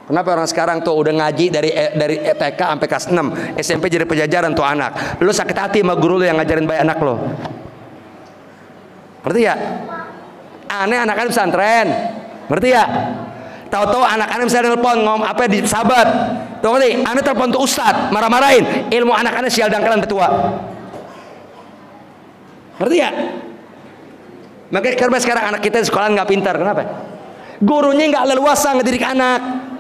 Kenapa orang sekarang tuh udah ngaji dari TK sampai kelas 6, SMP jadi pejajaran tuh anak. Lu sakit hati sama guru lu yang ngajarin baik anak lo. Ngerti ya? Aneh anak-anak pesantren. Ngerti ya? Tahu-tahu anak-anak bisa nelpon apa di sahabat. Tuh ngerti? Aneh telepon tuh ustad, marah-marahin. Ilmu anak-anak sial dangkalan betua. Ngerti ya? Makanya karena sekarang anak kita di sekolah nggak pintar. Kenapa? Gurunya nggak leluasa ngedidik anak.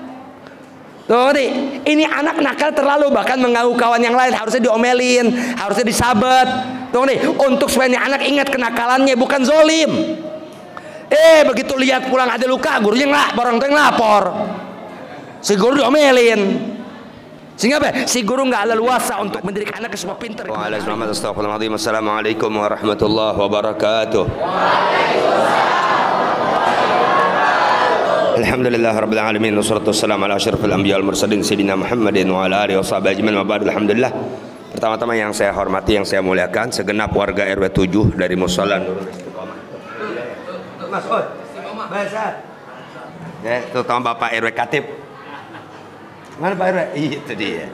Tuh, ini anak nakal terlalu, bahkan mengganggu kawan yang lain. Harusnya diomelin, harusnya disabet. Tuh nih, untuk supaya ini anak ingat kenakalannya, bukan zolim. Begitu lihat pulang ada luka, gurunya orang tua yang lapor. Si guru diomelin. Sehingga apa? Si guru nggak leluasa untuk mendidik anak supaya pintar. Assalamualaikum warahmatullahi wabarakatuh. Alhamdulillah rabbil alamin wassalatu wassalamu ala asyrafil anbiya wal mursalin sayyidina Muhammadin wa ala alihi washabihi ajmain wa ba'd. Alhamdulillah. Pertama-tama yang saya hormati, yang saya muliakan segenap warga RW 7 dari Mushola Nurul Istiqomah. Mas Istiqomah. Bahasa. Ya, terutama Bapak RW Katib. Mana Pak RW? Itu dia.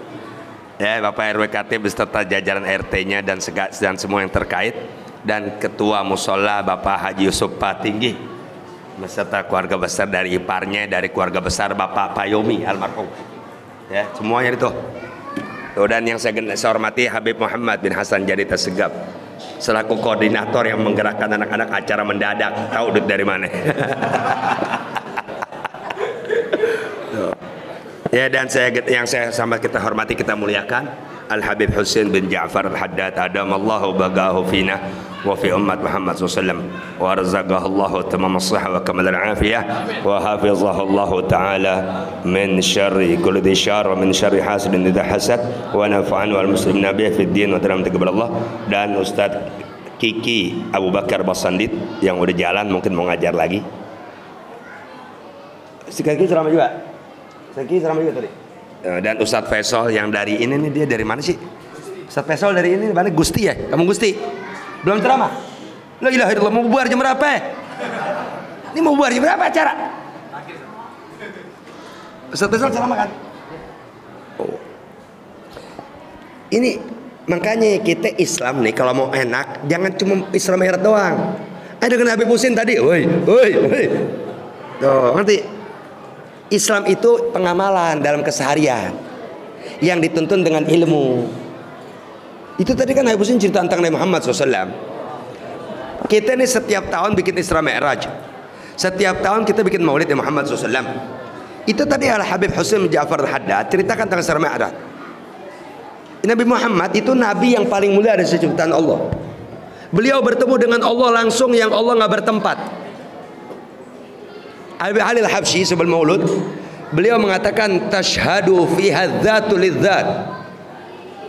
Ya, Bapak RW Katib beserta jajaran RT-nya dan semua yang terkait, dan Ketua Mushola Bapak Haji Yusuf Patinggi beserta keluarga besar dari iparnya, dari keluarga besar Bapak Payomi almarhum, ya semuanya itu. Tuh, dan yang saya hormati Habib Muhammad bin Hasan Jarita Segap selaku koordinator yang menggerakkan anak-anak acara mendadak, tahu duit dari mana. Ya, dan yang saya sama kita hormati, kita muliakan Al Habib Husain bin Ja'far Al Haddad adamallahu bagahu fina wa fi ummat Muhammad SAW wa razaqahullahu tamam as-sihah wa kamal al-afiyah wa hafizahullahu ta'ala min syarri kulli dhi syarr wa min syarri hasidin idha hasad wa nafa'an wal muslimin bihi fid din wa dalam taqabbal Allah. Dan Ustaz Kiki Abu Bakar Basandit yang udah jalan, mungkin mau ngajar lagi. Sekali ceramah juga. Sekali ceramah juga tadi. Dan Ustadz Faisal yang dari ini nih, dia dari mana sih? Ustadz Faisal dari ini mana? Gusti ya? Kamu Gusti? Belum ceramah? La ilaha illallah, mau bubar jam berapa? Ini mau bubar jam berapa acara? Ustadz Faisal ceramah kan? Oh. Ini makanya kita Islam nih kalau mau enak jangan cuma Islam herat doang. Ada dengan Habib Husin tadi, woi. Tuh, ngerti? Islam itu pengamalan dalam keseharian yang dituntun dengan ilmu. Itu tadi kan Habib Husin cerita tentang Nabi Muhammad SAW. Kita ini setiap tahun bikin Isra Mi'raj, setiap tahun kita bikin maulid Nabi Muhammad SAW. Itu tadi Al Habib Husain bin Ja'far Al Haddad ceritakan tentang Isra Mi'raj. Nabi Muhammad itu nabi yang paling mulia dari ciptaan Allah. Beliau bertemu dengan Allah langsung yang Allah nggak bertempat. Abi Halil Habsyi sebelum maulud beliau mengatakan tashhadu fiha dzatu lidzat.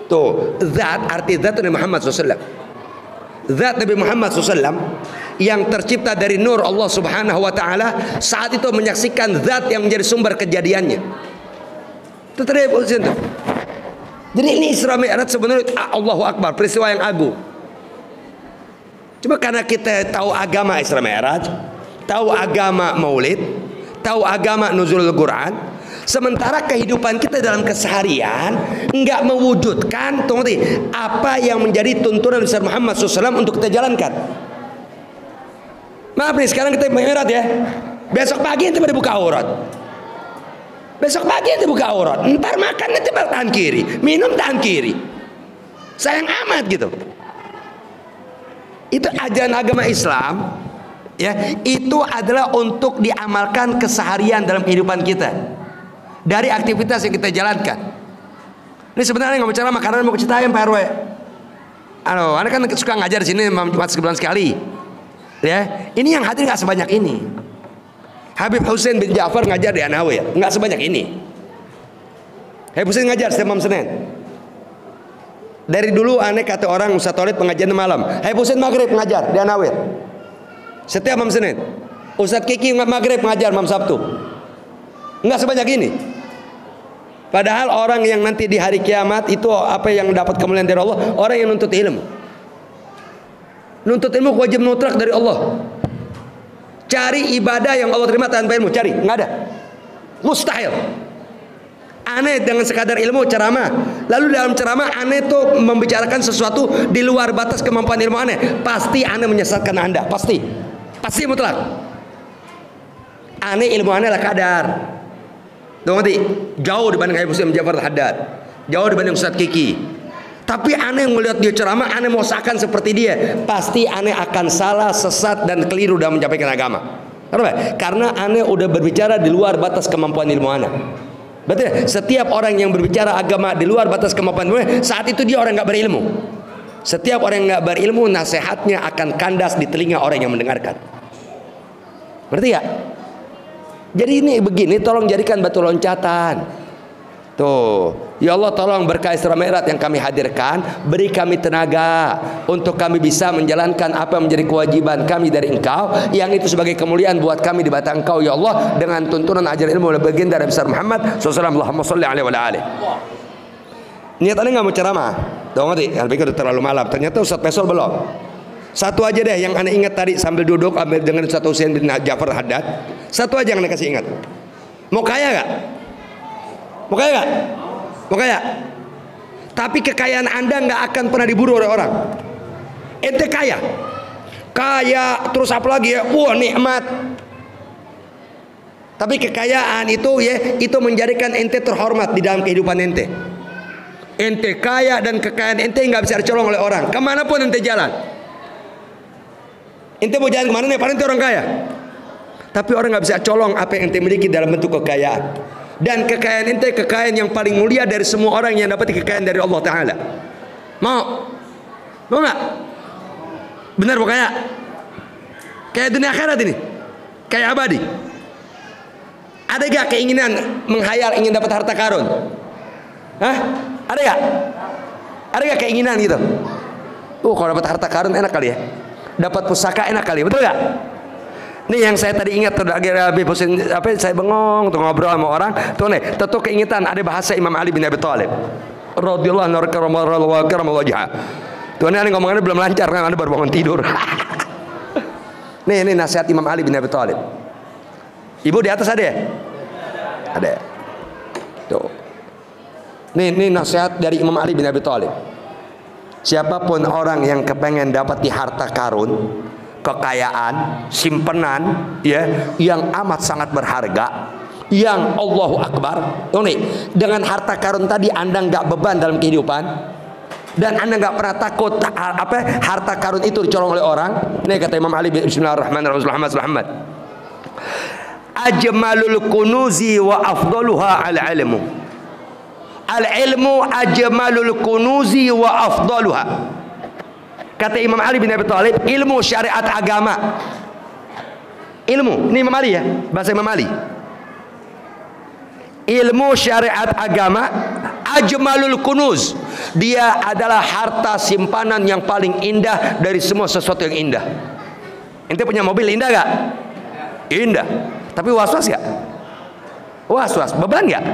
Tuh, zat arti zat Nabi Muhammad SAW. Zat Nabi Muhammad SAW yang tercipta dari nur Allah Subhanahu wa taala saat itu menyaksikan zat yang menjadi sumber kejadiannya. Itu tadi tuh. Jadi ini Isra Mi'raj sebenarnya Allahu Akbar, peristiwa yang agung. Cuma karena kita tahu agama Isra Mi'raj, tahu agama maulid, tahu agama nuzulul Quran, sementara kehidupan kita dalam keseharian enggak mewujudkan apa yang menjadi tuntunan besar Muhammad SAW untuk kita jalankan. Maaf nih, sekarang kita Mi'raj ya, besok pagi nanti pada buka aurat, besok pagi nanti buka aurat, ntar makan nanti tangan kiri, minum tangan kiri, sayang amat gitu. Itu ajaran agama Islam. Ya, itu adalah untuk diamalkan keseharian dalam kehidupan kita dari aktivitas yang kita jalankan. Ini sebenarnya nggak bicara makanan, mau ceritain Pak RW. Anda kan suka ngajar di sini Jumat sebulan sekali. Ya, ini yang hadir nggak sebanyak ini. Habib Husain bin Ja'far ngajar di Anawir nggak sebanyak ini. Habib Husain ngajar setiap malam Senin. Dari dulu aneh kata orang Ustaz Tauhid pengajian malam. Habib Husain maghrib ngajar di Anawir setiap malam Senin. Ustadz Kiki maghrib ngajar malam Sabtu. Enggak sebanyak ini. Padahal orang yang nanti di hari kiamat itu apa yang dapat kemuliaan dari Allah? Orang yang nuntut ilmu. Nuntut ilmu wajib nutrak dari Allah. Cari ibadah yang Allah terima tanpa ilmu, cari, nggak ada. Mustahil. Aneh dengan sekadar ilmu ceramah. Lalu dalam ceramah aneh tuh membicarakan sesuatu di luar batas kemampuan ilmu aneh. Pasti aneh menyesatkan Anda. Pasti. Pasti mutlak. Aneh ilmu aneh lah kadar. Tuh ngerti? Jauh dibanding Habib Muslim Ja'far Al-Haddad. Jauh dibanding Ustaz Kiki. Tapi aneh melihat dia ceramah, aneh mau seakan seperti dia. Pasti aneh akan salah, sesat, dan keliru dalam menyampaikan agama. Kenapa? Karena aneh udah berbicara di luar batas kemampuan ilmu aneh. Berarti setiap orang yang berbicara agama di luar batas kemampuan ilmu, saat itu dia orang nggak berilmu. Setiap orang yang nggak berilmu, nasihatnya akan kandas di telinga orang yang mendengarkan. Berarti ya? Jadi ini begini, tolong jadikan batu loncatan. Tuh, ya Allah tolong berkah Isra Mi'raj yang kami hadirkan, beri kami tenaga untuk kami bisa menjalankan apa yang menjadi kewajiban kami dari Engkau, yang itu sebagai kemuliaan buat kami di mata Engkau ya Allah, dengan tuntunan ajar ilmu dan baginda Nabi besar Muhammad SAW. Allahumma sholli alaihi wa alihi. Niatannya nggak mau ceramah, tahu nggak? Yang pikir udah terlalu malam. Ternyata Ustaz Faisal belum. Satu aja deh yang aneh ingat tadi sambil duduk ambil dengan Ustaz Husain bin Ja'far Al-Haddad. Satu aja yang aneh kasih ingat. Mau kaya nggak? Mau kaya nggak? Mau kaya? Tapi kekayaan Anda nggak akan pernah diburu oleh orang. Ente kaya, kaya terus apa lagi ya? Wah nikmat. Tapi kekayaan itu ya, itu menjadikan ente terhormat di dalam kehidupan ente. Ente kaya dan kekayaan ente nggak bisa dicolong oleh orang. Kemanapun ente jalan. Ente mau jalan kemana nih? Paling ente orang kaya. Tapi orang nggak bisa colong apa yang ente miliki dalam bentuk kekayaan. Dan kekayaan ente kekayaan yang paling mulia dari semua orang yang dapat kekayaan dari Allah Ta'ala. Mau? Mau nggak? Benar mau kaya? Kayak dunia akhirat ini, kayak abadi. Ada gak keinginan menghayal ingin dapat harta karun? Hah? Ada gak? Ada gak keinginan gitu? Kalau dapat harta karun enak kali ya. Dapat pusaka enak kali, betul gak? Nih yang saya tadi ingat Habib Husain, apa saya bengong tuh ngobrol sama orang tuh nih, tentu keingetan ada bahasa Imam Ali bin Abi Thalib radhiyallahu anhu karamallahu wajhah. Tuh ini ngomongannya belum lancar kan, Anda baru bangun tidur. Nih nasihat Imam Ali bin Abi Thalib. Ibu di atas ada ya? Ada. Tuh. Nih nasihat dari Imam Ali bin Abi Thalib. Siapapun orang yang kepengen dapat di harta karun, kekayaan, simpanan ya yang amat sangat berharga, yang Allahu Akbar. Tuh nih, dengan harta karun tadi Anda nggak beban dalam kehidupan, dan Anda nggak pernah takut harta karun itu dicolong oleh orang. Nih kata Imam Ali, Bismillahirrahmanirrahim, ajmalul kunuzi wa afdaluha al-ilmu. Al-ilmu ajmalul kunuzi wa afdaluha. Kata Imam Ali bin Abi Thalib, ilmu syariat agama. Ilmu, ini Imam Ali ya, bahasa Imam Ali. Ilmu syariat agama ajmalul kunuz. Dia adalah harta simpanan yang paling indah dari semua sesuatu yang indah. Ente punya mobil indah gak? Indah. Tapi was-was gak? Was-was, beban gak?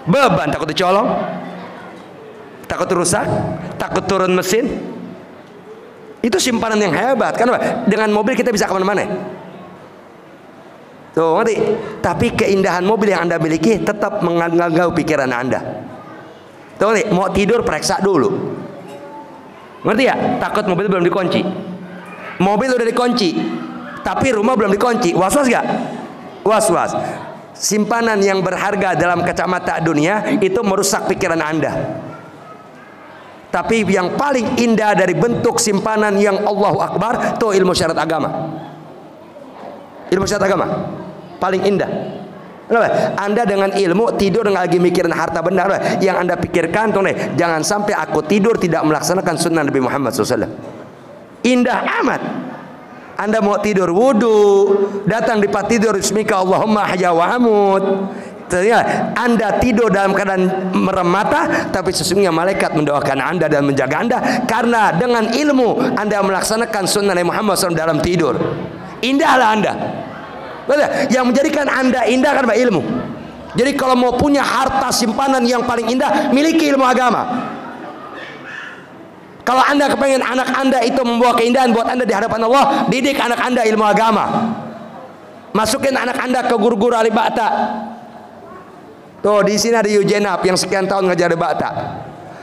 Beban, takut dicolong, takut rusak, takut turun mesin. Itu simpanan yang hebat. Kenapa? Dengan mobil kita bisa kemana-mana. Tuh, ngerti? Tapi keindahan mobil yang Anda miliki tetap mengganggu pikiran Anda. Tuh, ngerti? Mau tidur periksa dulu. Ngerti ya? Takut mobil belum dikunci. Mobil udah dikunci, tapi rumah belum dikunci. Was-was gak? Was-was. Simpanan yang berharga dalam kacamata dunia itu merusak pikiran Anda. Tapi yang paling indah dari bentuk simpanan yang Allahu Akbar itu ilmu syariat agama. Ilmu syariat agama paling indah. Kenapa? Anda dengan ilmu tidur nggak lagi mikirin harta benda. Yang Anda pikirkan tuh nih, jangan sampai aku tidur tidak melaksanakan sunnah Nabi Muhammad SAW. Indah amat. Anda mau tidur wudu, datang di tempat tidur bismika Allahumma ahya wa amut. Ternyata Anda tidur dalam keadaan merem mata, tapi sesungguhnya malaikat mendoakan Anda dan menjaga Anda, karena dengan ilmu Anda melaksanakan sunnah Nabi Muhammad SAW dalam tidur. Indahlah Anda. Yang menjadikan Anda indah kan ilmu. Jadi kalau mau punya harta simpanan yang paling indah, miliki ilmu agama. Kalau Anda kepengen anak Anda itu membawa keindahan buat Anda di hadapan Allah, didik anak Anda ilmu agama. Masukin anak Anda ke guru-guru alibata. Tuh di sini ada Yujenab yang sekian tahun ngajar bata.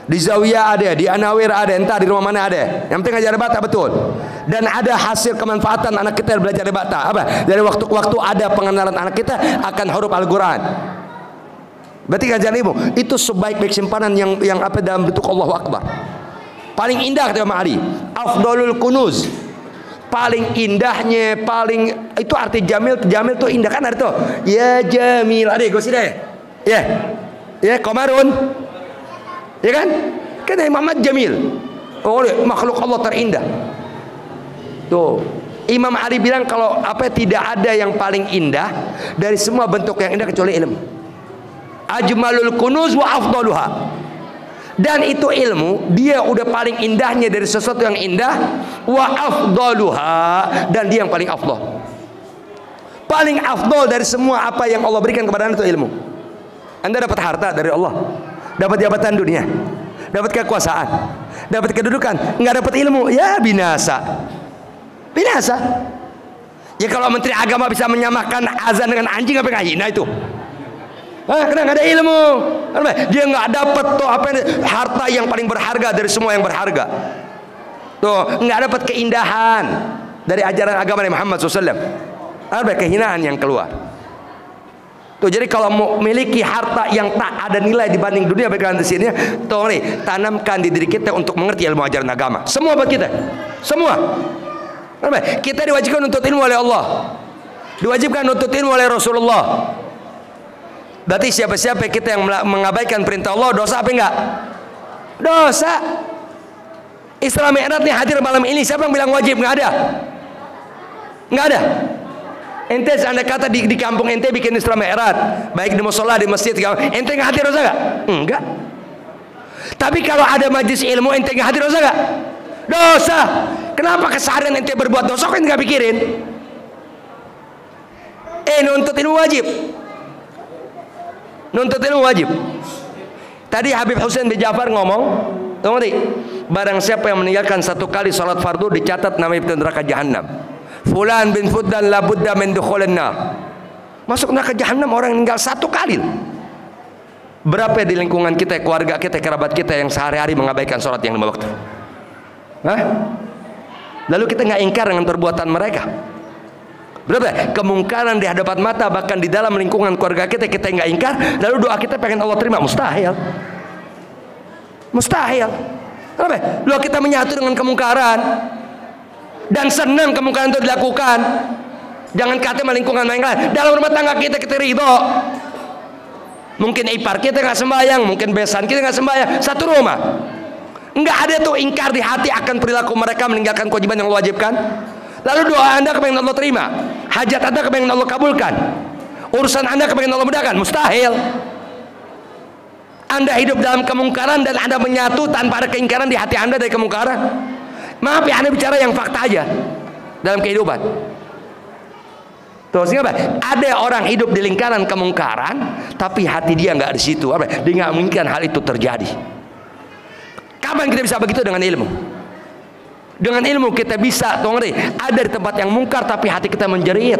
Di Zawiyah ada, di Anawir ada, entah di rumah mana ada. Yang penting ngajar bata betul. Dan ada hasil kemanfaatan anak kita belajar bata. Apa? Dari waktu ke waktu ada pengenalan anak kita akan huruf Al-Quran. Berarti ngajar ilmu itu sebaik-baik simpanan yang apa dalam bentuk Allahu Akbar. Paling indah kata Imam Ali, afdalul kunuz. Paling indahnya, paling itu arti jamil. Jamil tuh indah kan ada tuh. Ya jamil, ada gue sih deh. Ya, ya Komarun. Ya kan? Kan Muhammad jamil. Oh, makhluk Allah terindah. Tuh. Imam Ali bilang kalau apa tidak ada yang paling indah dari semua bentuk yang indah kecuali ilmu. Ajmalul kunuz wa afdaluha. Dan itu ilmu, dia udah paling indahnya dari sesuatu yang indah, wa afdaluha, dan dia yang paling afdal. Paling afdal dari semua apa yang Allah berikan kepada anda itu ilmu. Anda dapat harta dari Allah, dapat jabatan dunia, dapat kekuasaan, dapat kedudukan, nggak dapat ilmu, ya binasa. Binasa. Ya kalau menteri agama bisa menyamakan azan dengan anjing, apa yang nah itu? Karena nggak ada ilmu, dia nggak dapat tuh apa harta yang paling berharga dari semua yang berharga. Tuh nggak dapat keindahan dari ajaran agama Nabi Muhammad SAW. Ada kehinaan yang keluar. Tuh jadi kalau mau memiliki harta yang tak ada nilai dibanding dunia berikan di sini, tuh nih tanamkan di diri kita untuk mengerti ilmu ajaran agama. Semua buat kita, semua. Kita diwajibkan untuk ilmu oleh Allah, diwajibkan untuk ilmu oleh Rasulullah. Berarti siapa-siapa kita yang mengabaikan perintah Allah dosa apa enggak? Dosa. Isra Mi'raj nih hadir malam ini, siapa yang bilang wajib? Enggak ada. Enggak ada. Ente anda kata di kampung ente bikin Isra Mi'raj, baik di mushola, di masjid, ente enggak hadir dosa enggak? Enggak. Tapi kalau ada majlis ilmu ente enggak hadir dosa enggak? Dosa. Kenapa keseharian ente berbuat dosa kok ente enggak pikirin? Nuntut ilmu wajib. Nuntut ilmu wajib. Tadi Habib Husain bin Ja'far ngomong, tunggu nih, barang siapa yang meninggalkan satu kali salat fardu dicatat nama itu neraka jahanam. Fulan bin Fudan la budda min dukhulin nar. Masuk neraka jahanam orang yang meninggal satu kali. Berapa di lingkungan kita, keluarga kita, kerabat kita yang sehari-hari mengabaikan salat yang 5 waktu? Hah? Lalu kita nggak ingkar dengan perbuatan mereka. Berapa? Kemungkaran di hadapan mata, bahkan di dalam lingkungan keluarga kita nggak ingkar, lalu doa kita pengen Allah terima, mustahil. Mustahil. Berapa? Lalu kita menyatu dengan kemungkaran dan senang kemungkaran itu dilakukan. Jangan kata lingkungan yang lain. Dalam rumah tangga kita ridho. Mungkin ipar kita nggak sembahyang, mungkin besan kita nggak sembahyang, satu rumah. Nggak ada tuh ingkar di hati akan perilaku mereka meninggalkan kewajiban yang Allah wajibkan. Lalu doa anda kepengen Allah terima, hajat anda kepengen Allah kabulkan, urusan anda kepengen Allah mudahkan, mustahil. Anda hidup dalam kemungkaran dan anda menyatu tanpa ada keingkaran di hati anda dari kemungkaran. Maaf ya, anda bicara yang fakta aja dalam kehidupan. Terus apa? Ada orang hidup di lingkaran kemungkaran, tapi hati dia nggak di situ. Apa? Dia nggak menginginkan hal itu terjadi. Kapan kita bisa begitu? Dengan ilmu. Dengan ilmu kita bisa ada di tempat yang mungkar tapi hati kita menjerit.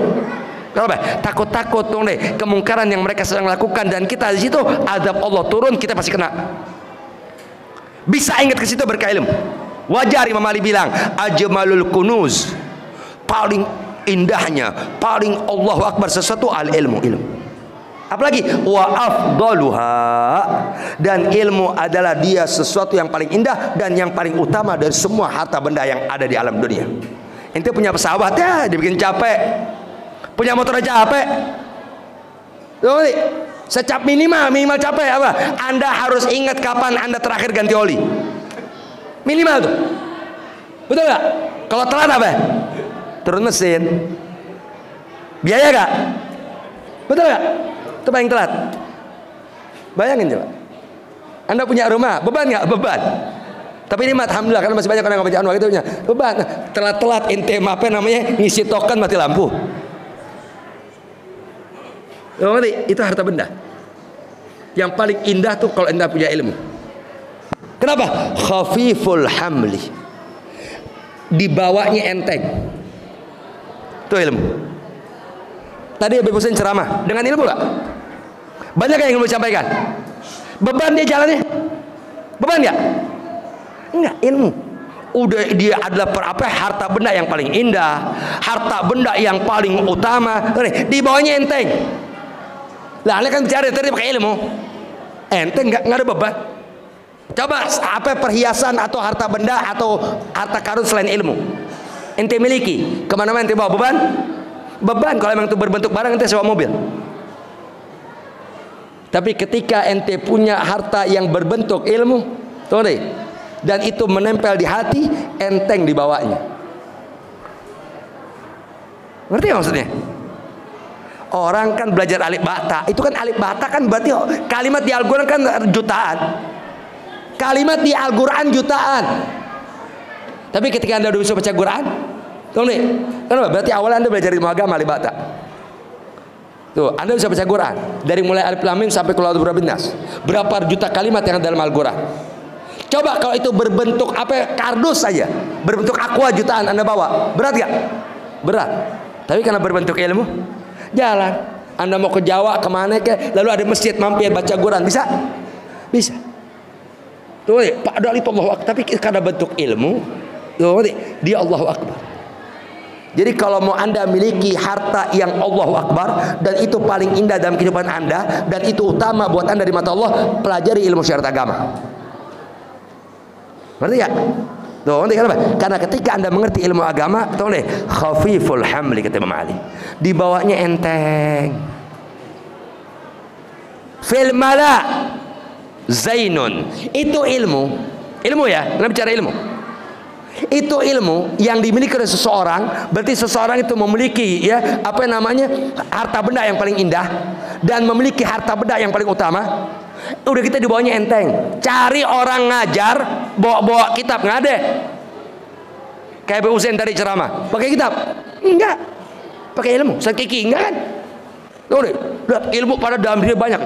Kenapa? Takut-takut kemungkaran yang mereka sedang lakukan, dan kita di situ azab Allah turun, kita pasti kena. Bisa ingat ke situ berkah ilmu. Wajar Imam Ali bilang ajmalul kunuz, paling indahnya, paling Allahu Akbar sesuatu al ilmu, ilmu. Apalagi wa afdaluha, dan ilmu adalah dia sesuatu yang paling indah dan yang paling utama dari semua harta benda yang ada di alam dunia. Ente punya pesawat ya dibikin capek, punya motor aja capek. Tuh, secap minimal capek apa? Anda harus ingat kapan Anda terakhir ganti oli. Minimal tuh. Betul nggak? Kalau telat apa? Turun mesin. Biaya nggak? Betul nggak? Itu paling telat. Bayangin coba, Anda punya rumah, beban nggak? Beban. Tapi ini alhamdulillah karena masih banyak orang yang baca anwar itu punya beban. Telat-telat ente apa namanya ngisi token mati lampu. Itu harta benda yang paling indah tuh kalau Anda punya ilmu. Kenapa? Khafiful hamli, dibawanya enteng. Itu ilmu. Tadi Habib Husain ceramah dengan ilmu nggak? Banyak yang mau sampaikan. Beban dia jalannya? Beban nggak? Enggak, ilmu. Udah dia adalah harta benda yang paling indah, harta benda yang paling utama. Di bawahnya enteng. Lah, anda kan bicara tadi pakai ilmu. Enteng, nggak ada beban. Coba apa perhiasan atau harta benda atau harta karun selain ilmu ente miliki, kemana-mana ente bawa beban? Beban. Kalau memang itu berbentuk barang, ente sewa mobil. Tapi ketika ente punya harta yang berbentuk ilmu, tuh deh, dan itu menempel di hati, enteng dibawanya. Ngerti gak maksudnya? Orang kan belajar alif bata, itu kan alif bata kan berarti kalimat di Al-Quran kan jutaan. Kalimat di Al-Quran jutaan. Tapi ketika anda udah bisa baca Quran, tuh nih, kenapa? Berarti awalnya anda belajar ilmu agama alif bata. Tuh, anda bisa baca Quran dari mulai alif lam mim sampai qul a'udzu birabbin nas. Berapa juta kalimat yang ada dalam Al-Quran? Coba kalau itu berbentuk kardus saja, berbentuk aqua jutaan anda bawa, berat gak? Berat. Tapi karena berbentuk ilmu, jalan. Anda mau ke Jawa kemana ke, lalu ada masjid, mampir baca Quran, bisa? Bisa. Tuh, Pak Dali itu Allahu Akbar. Tapi karena bentuk ilmu, tuh, dia Allahu Akbar. Jadi kalau mau anda miliki harta yang Allahu Akbar, dan itu paling indah dalam kehidupan anda, dan itu utama buat anda di mata Allah, pelajari ilmu syariat agama. Ngerti ya? Tuh, ngerti kenapa? Karena ketika anda mengerti ilmu agama, tahu deh, khafiful hamli kata Imam Ali, dibawanya enteng. Fil mala zainun, itu ilmu ya, kita bicara ilmu. Itu ilmu yang dimiliki oleh seseorang, berarti seseorang itu memiliki ya apa namanya harta benda yang paling indah dan memiliki harta benda yang paling utama. Udah kita di bawahnya enteng. Cari orang ngajar bawa kitab, nggak ada. Kayak Bu Usen tadi ceramah, pakai kitab? Enggak. Pakai ilmu, sakiki enggak kan? Udah, ilmu pada dalam diri banyak.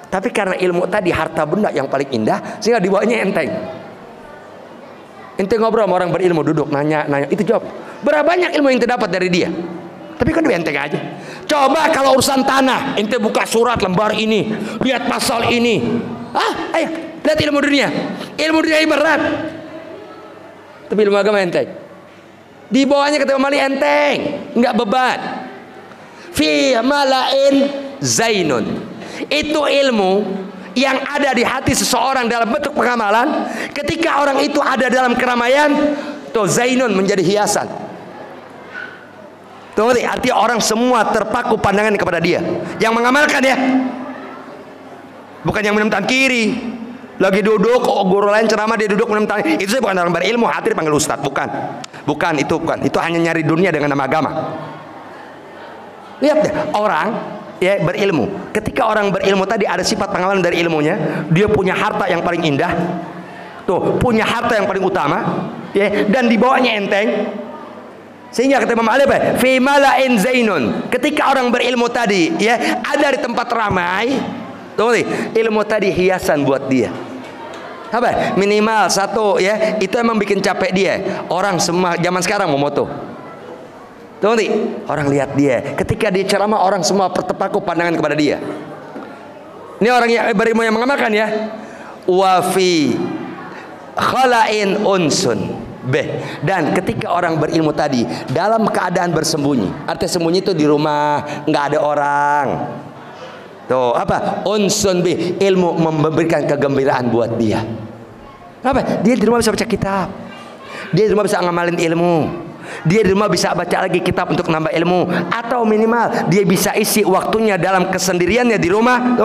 Tapi karena ilmu tadi harta benda yang paling indah, sehingga di bawahnya enteng. Ente ngobrol sama orang berilmu, duduk nanya, itu jawab. Berapa banyak ilmu yang ente dapat dari dia? Tapi kan dia enteng aja. Coba kalau urusan tanah, ente buka surat lembar ini, lihat pasal ini. Ayo, lihat ilmu dunia. Ilmu dunia berat. Tapi ilmu agama enteng. Di bawahnya kata Mali enteng, nggak beban. Fi malain zainun. Itu ilmu yang ada di hati seseorang dalam bentuk pengamalan. Ketika orang itu ada dalam keramaian, tuh zainun menjadi hiasan. Tuh, artinya orang semua terpaku pandangan kepada dia. Yang mengamalkan ya, bukan yang menem tangan kiri. Lagi duduk, guru lain ceramah dia duduk menem tangan. Itu saya bukan orang berilmu, hati dipanggil ustadz. Bukan. Itu hanya nyari dunia dengan nama agama. Lihat deh, orang ya berilmu. Ketika orang berilmu tadi ada sifat pengamalan dari ilmunya, dia punya harta yang paling indah, tuh punya harta yang paling utama, ya, dan di bawahnya enteng. Sehingga kata Imam Ali, fi malain zainun. Ketika orang berilmu tadi, ya, ada di tempat ramai, tuh ilmu tadi hiasan buat dia. Apa? Minimal satu, ya, itu emang bikin capek dia. Orang semua zaman sekarang mau moto. Tuh orang lihat dia. Ketika dia ceramah, orang semua terpaku pandangan kepada dia. Ini orang yang berilmu yang mengamalkan ya. Wa fi khalain unsun. Dan ketika orang berilmu tadi dalam keadaan bersembunyi, artinya sembunyi itu di rumah, nggak ada orang. Tuh apa? Unsun ilmu memberikan kegembiraan buat dia. Apa? Dia di rumah bisa baca kitab. Dia di rumah bisa ngamalin ilmu. Dia di rumah bisa baca lagi kitab untuk nambah ilmu, atau minimal dia bisa isi waktunya dalam kesendiriannya di rumah,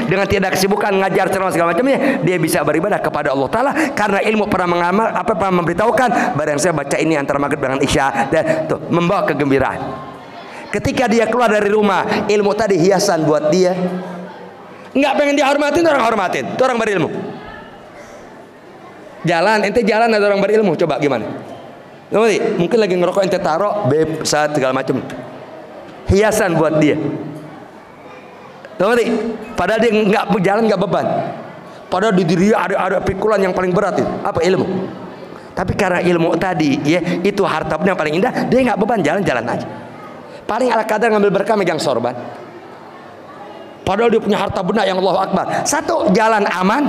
dengan tidak kesibukan ngajar ceramah segala macamnya, dia bisa beribadah kepada Allah Taala karena ilmu pernah pernah memberitahukan barang saya baca ini antara maghrib dengan isya, dan tuh membawa kegembiraan. Ketika dia keluar dari rumah, ilmu tadi hiasan buat dia. Nggak pengen dihormatin, orang hormatin, itu orang berilmu. Jalan, ente jalan ada orang berilmu, coba gimana? Mungkin lagi ngerokok ente taruh saat segala macam, hiasan buat dia. Padahal dia nggak jalan, nggak beban. Padahal di diri ada pikulan yang paling berat itu apa? Ilmu. Tapi karena ilmu tadi ya itu harta yang paling indah, dia nggak beban, jalan-jalan aja. Paling ala kadar ngambil berkah megang sorban. Padahal dia punya harta benda yang Allahu Akbar. Satu, jalan aman.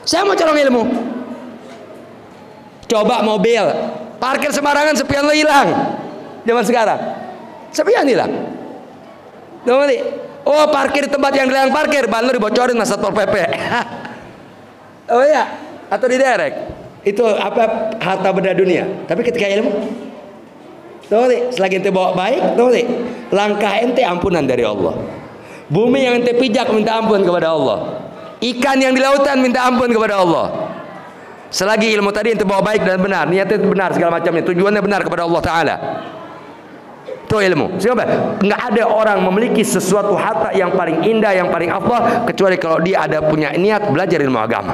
Saya mau colong ilmu. Coba mobil parkir sembarangan, sepion lo hilang. Zaman sekarang sepion hilang. Oh, parkir di tempat yang dilarang parkir, ban lo dibocorin sama Satpol PP. Oh iya, atau diderek. Itu apa, harta benda dunia. Tapi ketika ilmu, selagi ente bawa baik, langkah ente ampunan dari Allah. Bumi yang ente pijak minta ampun kepada Allah. Ikan yang di lautan minta ampun kepada Allah. Selagi ilmu tadi ente bawa baik dan benar, niatnya benar segala macamnya, tujuannya benar kepada Allah Ta'ala, itu ilmu. Siapa? Nggak ada orang memiliki sesuatu harta yang paling indah, yang paling afdal, kecuali kalau dia ada punya niat belajar ilmu agama.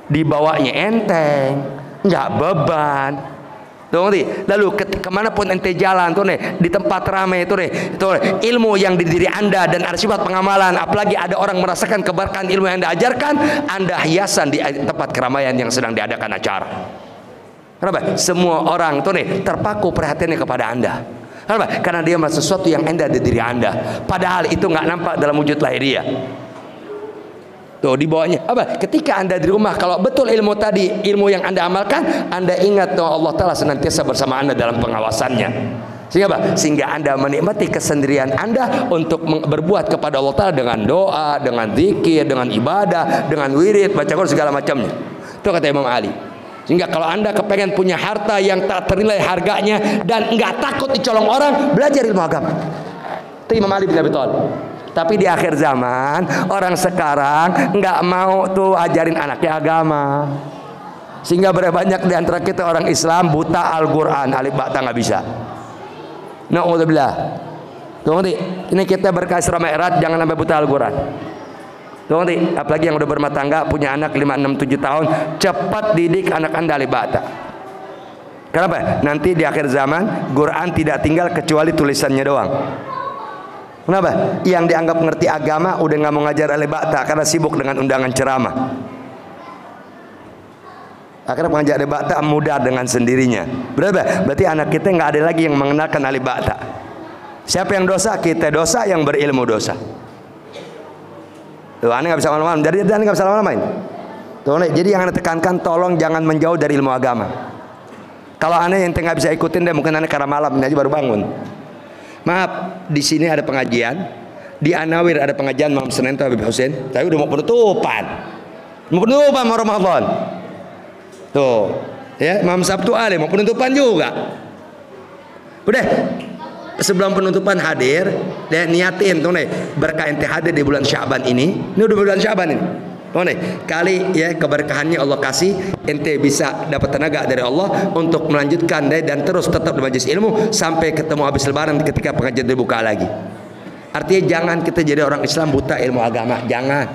Dibawanya enteng, nggak beban. Lalu kemanapun ente jalan tuh nih, di tempat ramai itu nih, ilmu yang di diri anda dan ada sifat pengamalan, apalagi ada orang merasakan keberkahan ilmu yang anda ajarkan, anda hiasan di tempat keramaian yang sedang diadakan acara. Kenapa? Semua orang tuh nih terpaku perhatiannya kepada anda. Kenapa? Karena dia merasa sesuatu yang indah di diri anda, padahal itu nggak nampak dalam wujud lahiriah. Tuh di bawahnya apa? Ketika anda di rumah, kalau betul ilmu tadi, ilmu yang anda amalkan, anda ingat bahwa Allah Ta'ala senantiasa bersama anda dalam pengawasannya. Sehingga apa? Sehingga anda menikmati kesendirian anda untuk berbuat kepada Allah Ta'ala dengan doa, dengan zikir, dengan ibadah, dengan wirid, baca Quran segala macamnya. Itu kata Imam Ali. Sehingga kalau anda kepengen punya harta yang tak ternilai harganya dan nggak takut dicolong orang, belajar ilmu agama. Itu Imam Ali bin Abi Thalib. Tapi di akhir zaman orang sekarang nggak mau tuh ajarin anaknya agama, sehingga berapa banyak di antara kita orang Islam buta Al-Quran, alif ba ta nggak bisa. Na'udzubillah. Tuh ini kita berkah Isra Mi'raj, jangan sampai buta Al-Quran. Tuh apalagi yang udah berumah tangga, punya anak 5, 6, 7 tahun, cepat didik anak anda alif ba ta. Kenapa? Nanti di akhir zaman Quran tidak tinggal kecuali tulisannya doang. Kenapa? Yang dianggap ngerti agama udah nggak mau ngajar alif ba ta karena sibuk dengan undangan ceramah. Akhirnya pengajar alif ba ta mudah dengan sendirinya. Berarti anak kita nggak ada lagi yang mengenalkan alif ba ta. Siapa yang dosa? Kita dosa, yang berilmu dosa. Tuh, aneh nggak bisa lama-lama. Jadi aneh nggak bisa lama-lamain. Tuh, jadi yang aneh tekankan, tolong jangan menjauh dari ilmu agama. Kalau aneh yang nggak bisa ikutin deh, mungkin aneh karena malam ini aja baru bangun. Maaf, di sini ada pengajian, di Anawir ada pengajian malam Senin tuh Habib Hussein. Tapi udah mau penutupan mau Ramadan. Tuh, ya malam Sabtu ada mau penutupan juga. Udah, sebelum penutupan hadir, dan niatin tuh nih berkah ente hadir di bulan Syaban ini. Ini udah bulan Syaban ini. Oh nih, kali ya keberkahannya Allah kasih, ente bisa dapat tenaga dari Allah untuk melanjutkan dan terus tetap di majelis ilmu sampai ketemu habis lebaran ketika pengajian dibuka lagi. Artinya jangan kita jadi orang Islam buta ilmu agama, jangan.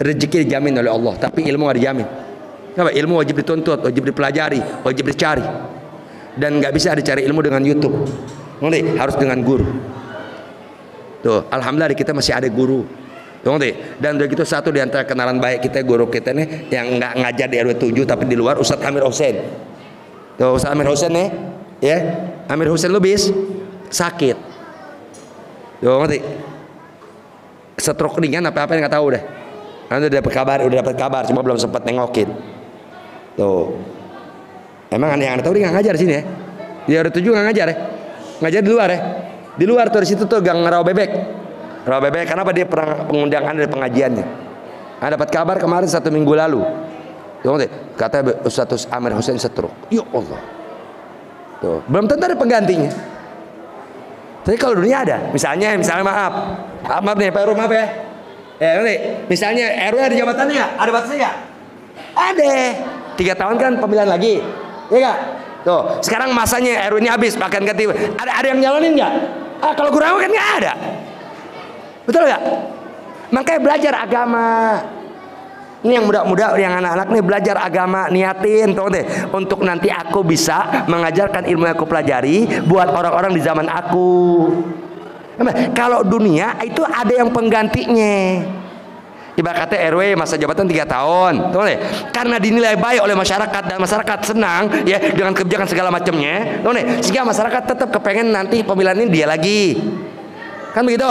Rezeki dijamin oleh Allah, tapi ilmu nggak dijamin. Kenapa? Ilmu wajib dituntut, wajib dipelajari, wajib dicari. Dan nggak bisa dicari ilmu dengan YouTube. Nanti harus dengan guru. Tuh, alhamdulillah kita masih ada guru. Dan udah gitu satu di antara kenalan baik kita, guru kita nih yang nggak ngajar di RW 7 tapi di luar, Ustadz Amir Hussein. Tuh Ustadz Amir Hussein nih, ya Amir Hussein Lubis sakit. Tuh ngerti? Stroke ringan apa yang nggak tahu deh. Nanti udah dapat kabar, cuma belum sempat nengokin. Tuh, emang yang tahu dia nggak ngajar di sini ya? Di RW 7 nggak ngajar ya? Ngajar di luar ya? Di luar tuh, di situ tuh Gang Rawa Bebek. Rawa Bebek, kenapa dia pernah pengundangan dari pengajiannya? Nah, dapat kabar kemarin 1 minggu lalu. Tuh, kata Ustadz Amir Hussein stroke. Ya Allah. Tuh, belum tentu ada penggantinya. Tapi kalau dunia ada, misalnya maaf nih Pak RW, maaf ya. Misalnya RW ada jabatannya nggak? Ada batasnya nggak? Ada. 3 tahun kan pemilihan lagi, ya nggak? Tuh, sekarang masanya RW ini habis, bahkan ganti. Ada yang nyalonin nggak? Kalau kurang kan nggak ada. Betul nggak? Makanya belajar agama. Ini yang muda-muda, yang anak-anak nih belajar agama, niatin tuh deh untuk nanti aku bisa mengajarkan ilmu yang aku pelajari buat orang-orang di zaman aku. Kalau dunia itu ada yang penggantinya. Ibarat kata RW masa jabatan 3 tahun, tuh deh. Karena dinilai baik oleh masyarakat dan masyarakat senang ya dengan kebijakan segala macamnya, tuh deh. Sehingga masyarakat tetap kepengen nanti pemilihan ini dia lagi. Kan begitu?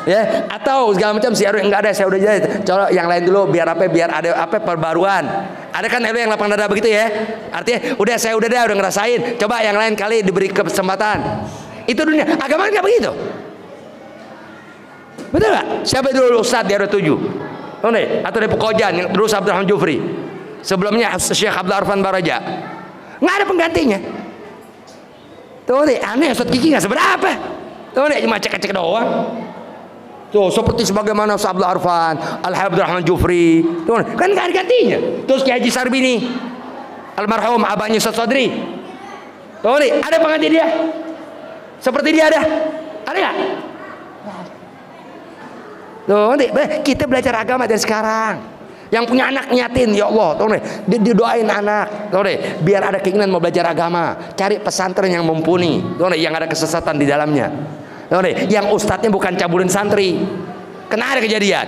Ya, atau segala macam si RW enggak ada, saya udah jadi. Coba yang lain dulu biar ada apa perbaruan. Ada kan RW yang lapang dada begitu ya? Artinya udah saya udah ngerasain. Coba yang lain kali diberi kesempatan. Itu dunia. Agama enggak begitu. Betul enggak? Siapa dulu Ustaz di RW 7? Oh nih, atau di Pekojan yang dulu Abdurrahman Jufri. Sebelumnya Syekh Abdul Arfan Baraja. Enggak ada penggantinya. Tuh nih, aneh Ustaz Kiki enggak seberapa. Tuh nih cuma cek-cek doang. Tuh seperti sebagaimana Ustaz Abdul Arfan, Al-Habib Rahman Jufri. Tuh kan enggak ada gantinya. Terus Kiai Haji Sarbini, almarhum abahnya Ustaz Sodri. Tuh nih, ada pengganti dia. Seperti dia ada. Ada enggak? Tuh nih, kita belajar agama dari sekarang. Yang punya anak niatin, ya Allah, tuh nih, didoain anak, tuh nih, biar ada keinginan mau belajar agama. Cari pesantren yang mumpuni, tuh nih, yang ada kesesatan di dalamnya. Tuh nih, yang ustadznya bukan cabulin santri. Kena ada kejadian,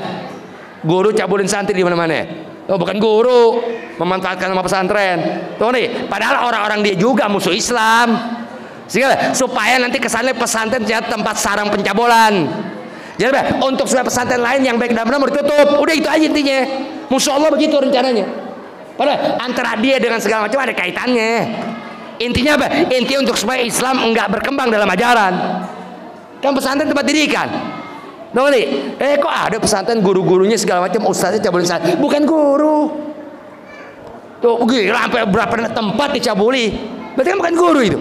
guru cabulin santri di mana-mana. Oh, bukan guru, memanfaatkan nama pesantren. Tuh nih, padahal orang-orang dia juga musuh Islam. Sehingga supaya nanti kesannya pesantren jadi tempat sarang pencabulan. Jadi untuk pesantren lain yang baik dan benar ditutup. Udah itu aja intinya. Masya Allah begitu rencananya. Padahal antara dia dengan segala macam ada kaitannya. Intinya apa? Intinya untuk supaya Islam enggak berkembang dalam ajaran. Kan pesantren tempat didikan. Tahu nih? Kok ada pesantren guru-gurunya segala macam ustaznya cabulin santri? Bukan guru. Tuh gila sampai berapa tempat dicabuli. Berarti kan bukan guru itu.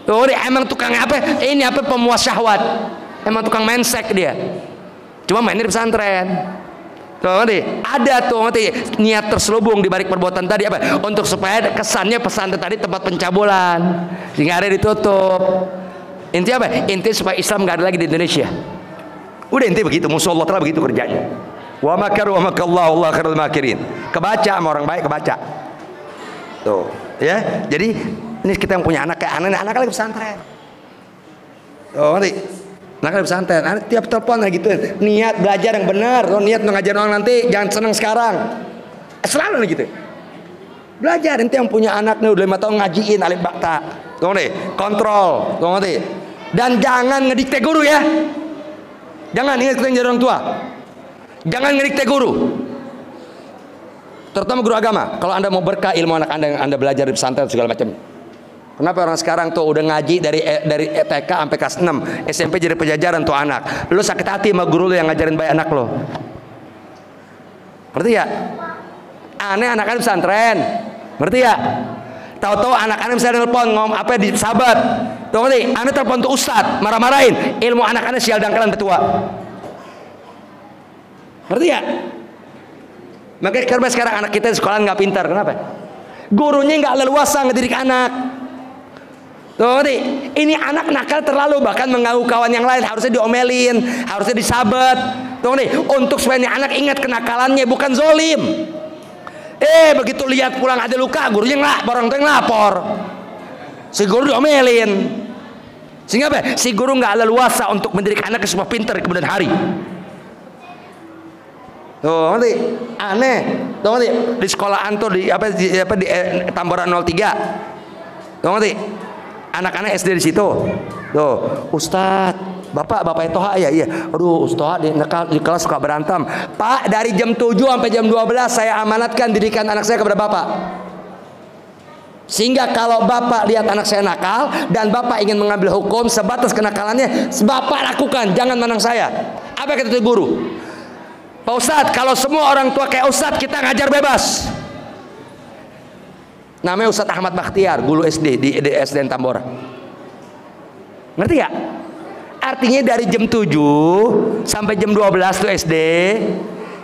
Tuh nih emang tukang apa? Ini apa pemuas syahwat. Emang tukang mensek dia. Cuma mainnya di pesantren. Tuh nanti ada tuh nanti niat terselubung di balik perbuatan tadi apa? Untuk supaya kesannya pesantren tadi tempat pencabulan. Sehingga ada ditutup. Intinya apa? Intinya supaya Islam nggak ada lagi di Indonesia. Udah intinya begitu. Musuh Allah telah begitu kerjanya. Wa makaru wa makallahu Allah khairul makirin. Kebaca sama orang baik kebaca. Tuh, ya. Jadi ini kita yang punya anak kayak anak lagi pesantren. Tuh nanti. Nah kan pesantren, tiap telepon kayak gitu, niat belajar yang benar, niat ngajar orang nanti, jangan senang sekarang, selalu gitu. Belajar, nanti yang punya anak nih udah 5 tahun ngajiin alif bakta, tuh nih, kontrol, tuh nanti, dan jangan ngedikte guru ya, jangan ingat kita jadi orang tua, jangan ngedikte guru, terutama guru agama. Kalau anda mau berkah ilmu anak anda yang anda belajar di pesantren segala macam. Kenapa orang sekarang tuh udah ngaji dari TK sampai kelas 6, SMP jadi penjajaran tuh anak. Lu sakit hati sama guru lu yang ngajarin baik anak lo. Ngerti ya? Aneh anak-anak pesantren. Ngerti ya? Tahu-tahu anak-anak bisa nelpon ngomong apa di sahabat. Tuh ngerti? Aneh telepon tuh ustad, marah-marahin. Ilmu anak-anak sial dangkalan tetua. Ngerti ya? Makanya karena sekarang anak kita di sekolah nggak pintar. Kenapa? Gurunya nggak leluasa ngedidik anak. Tuh nih, ini anak nakal terlalu bahkan mengganggu kawan yang lain, harusnya diomelin, harusnya disabet. Tuh nih, untuk supaya ini anak ingat kenakalannya bukan zolim. Begitu lihat pulang ada luka, gurunya orang tua yang lapor. Si guru diomelin. Sehingga apa? Si guru nggak leluasa untuk mendidik anak supaya pintar kemudian hari. Tuh nanti aneh. Tuh nanti di sekolahan tuh di Tamboran 03. Tuh nanti anak-anak SD di situ. Tuh, Ustadz, Bapak Toha ya, iya. Aduh, Ustadz di kelas suka berantem. Pak, dari jam 7 sampai jam 12 saya amanatkan didikan anak saya kepada Bapak. Sehingga kalau Bapak lihat anak saya nakal dan Bapak ingin mengambil hukum sebatas kenakalannya, Bapak lakukan, jangan menang saya. Apa kata itu guru? Pak Ustadz, kalau semua orang tua kayak Ustadz, kita ngajar bebas. Namanya Ustadz Ahmad Bakhtiar, guru SD di SDN Tambora. Ngerti ya? Artinya dari jam 7 sampai jam 12 tuh SD.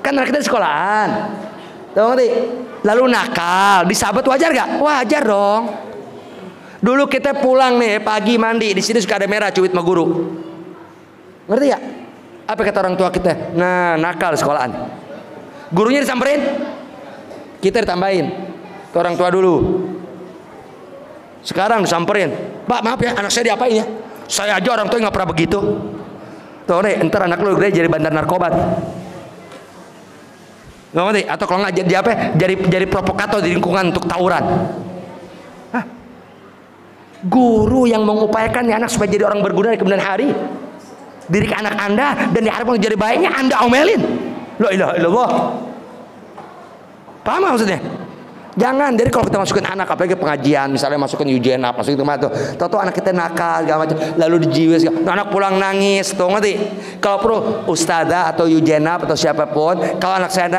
Kan anak kita di sekolahan. Tuh ngerti? Lalu nakal, disabet wajar gak? Wajar dong. Dulu kita pulang nih pagi mandi, di sini suka ada merah cuit sama guru. Ngerti ya? Apa kata orang tua kita? Nah, nakal di sekolahan. Gurunya disamperin, kita ditambahin. Ke orang tua dulu. Sekarang disamperin, Pak maaf ya anak saya diapain ya? Saya aja orang tua nggak pernah begitu. Tuh nih, ntar anak lu gede jadi bandar narkoba. Nggak ngerti? Atau kalau nggak jadi apa? Jadi provokator di lingkungan untuk tawuran. Hah? Guru yang mengupayakan anak supaya jadi orang berguna di kemudian hari. diri anak Anda dan diharapkan jadi baiknya Anda omelin. La ilaha illallah. Paham gak maksudnya? Jangan. Jadi kalau kita masukin anak, apalagi pengajian, misalnya masukin Yujenap, masukin itu tuh, tahu anak kita nakal segala macam, lalu dijiwis, anak pulang nangis, tuh ngerti? Kalau perlu ustazah atau Yujenap atau siapapun, kalau anak saya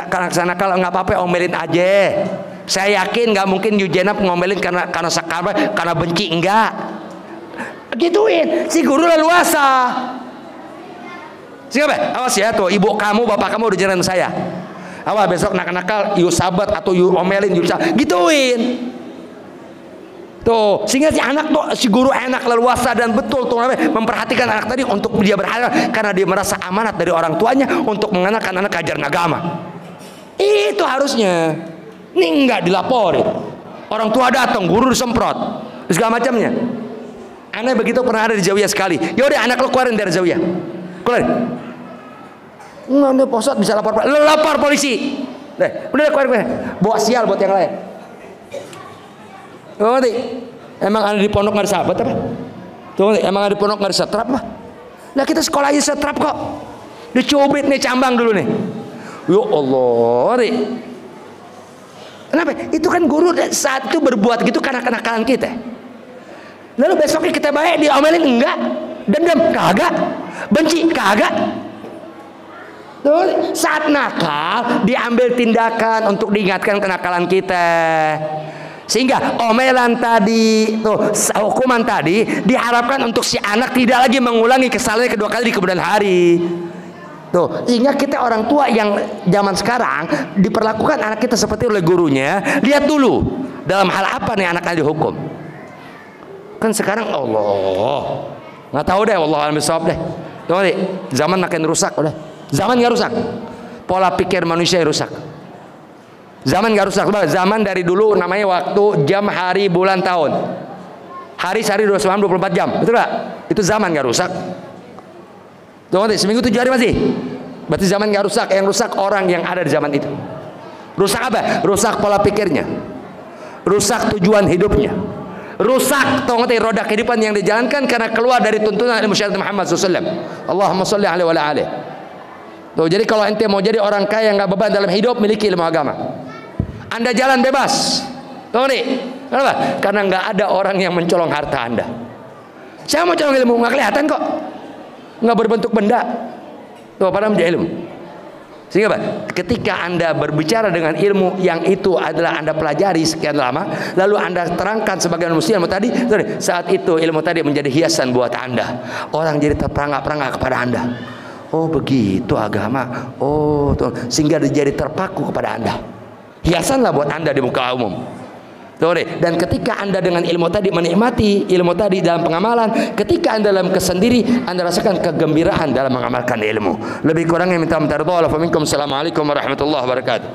nakal nggak apa-apa, omelin aja. Saya yakin nggak mungkin Yujenap ngomelin karena sakar, karena benci, enggak. Gituin, si guru leluasa. Siapa? Awas ya tuh, ibu kamu, bapak kamu udah jalan saya. Awas besok nakal-nakal, you sabat atau you omelin, you gituin. Tuh, sehingga si anak tuh, si guru enak, leluasa dan betul tuh memperhatikan anak tadi untuk dia berharap karena dia merasa amanat dari orang tuanya untuk mengenalkan anak ajaran agama. Itu harusnya. Ini enggak dilaporin. Orang tua datang, guru disemprot, segala macamnya. Aneh begitu pernah ada di Zawiyah sekali. Yaudah anak lo keluarin dari Zawiyah. Keluarin. Nggak posat bisa lapor polisi. Udah keluar. Bawa sial buat yang lain. Ngerti? Emang ada di pondok nggak ada sahabat apa? Tuh, emang ada di pondok nggak ada setrap apa? Nah kita sekolah aja setrap kok. Dicubit nih cambang dulu nih. Ya Allah, nih. Kenapa? Itu kan guru saat itu berbuat gitu karena kenakalan kita. Lalu besoknya kita baik diomelin enggak? Dendam kagak? Benci kagak? Tuh, saat nakal diambil tindakan untuk diingatkan kenakalan kita. Sehingga omelan tadi, tuh hukuman tadi diharapkan untuk si anak tidak lagi mengulangi kesalahan kedua kali di kemudian hari. Tuh, sehingga kita orang tua yang zaman sekarang diperlakukan anak kita seperti oleh gurunya, lihat dulu dalam hal apa nih anaknya dihukum. Kan sekarang Allah nggak tahu deh, Allah alam bisawab deh. Tuh, zaman makin rusak udah. Zaman nggak rusak, pola pikir manusia rusak. Zaman nggak rusak, zaman dari dulu namanya waktu, jam, hari, bulan, tahun. Hari sehari 24 jam, betul nggak? Itu zaman nggak rusak. Tuh, seminggu 7 hari masih. Berarti zaman nggak rusak. Yang rusak orang yang ada di zaman itu. Rusak apa? Rusak pola pikirnya, rusak tujuan hidupnya, rusak roda kehidupan yang dijalankan karena keluar dari tuntunan ilmu syariat Muhammad SAW. Allahumma sholli alaihi wa alihi. Tuh, jadi kalau ente mau jadi orang kaya nggak beban dalam hidup, miliki ilmu agama. Anda jalan bebas. Tuh nih, kenapa? Karena nggak ada orang yang mencolong harta Anda. Saya mau colong ilmu, nggak kelihatan kok, nggak berbentuk benda. Tuh, padahal menjadi ilmu. Sehingga apa? Ketika Anda berbicara dengan ilmu yang itu adalah Anda pelajari sekian lama, lalu Anda terangkan sebagai manusia ilmu tadi, saat itu ilmu tadi menjadi hiasan buat Anda. Orang jadi terperangah-perangah kepada Anda. Oh begitu agama. Oh tuh, sehingga jadi terpaku kepada Anda. Hiasanlah buat Anda di muka umum. Tuh, dan ketika Anda dengan ilmu tadi menikmati ilmu tadi dalam pengamalan, ketika Anda dalam kesendiri, Anda rasakan kegembiraan dalam mengamalkan ilmu. Lebih kurangnya minta maaf. Assalamualaikum warahmatullahi wabarakatuh.